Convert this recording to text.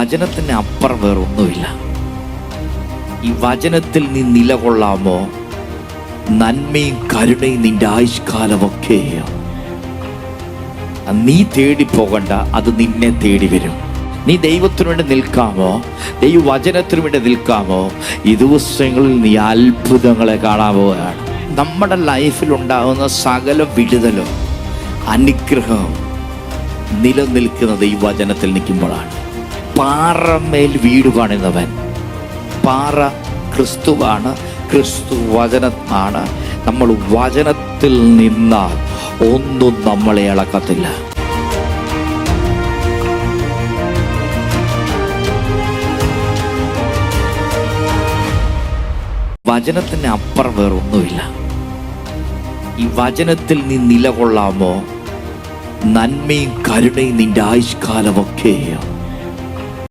വചനത്തിന് അപ്പുറം വേറൊന്നുമില്ല. ഈ വചനത്തിൽ നീ നിലകൊള്ളാമോ, നന്മയും കരുണയും നിന്റെ ആയുഷ്കാലമൊക്കെ നീ തേടി പോകണ്ട, അത് നിന്നെ തേടി വരും. നീ ദൈവത്തിനു വേണ്ടി നിൽക്കാമോ, ദൈവവചനത്തിനു വേണ്ടി നിൽക്കാമോ, ഈ ദിവസങ്ങളിൽ നീ അത്ഭുതങ്ങളെ കാണാൻ പോവുകയാണ്. നമ്മുടെ ലൈഫിലുണ്ടാകുന്ന സകല വിടുതലും അനുഗ്രഹവും നിലനിൽക്കുന്നത് ഈ വചനത്തിൽ നിൽക്കുമ്പോഴാണ്. പാറമേൽ വീട് പണിയുന്നവൻ, പാറ ക്രിസ്തുവാണ്, ക്രിസ്തു വചനമാണ്. നമ്മൾ വചനത്തിൽ നിന്നാൽ ഒന്നും നമ്മളെ ഇളക്കത്തില്ല. വചനത്തിന് അപ്പുറം വേറൊന്നുമില്ല. ഈ വചനത്തിൽ നീ നിലകൊള്ളാമോ, നന്മയും കരുണയും നിന്റെ ആയുഷ്കാലമൊക്കെ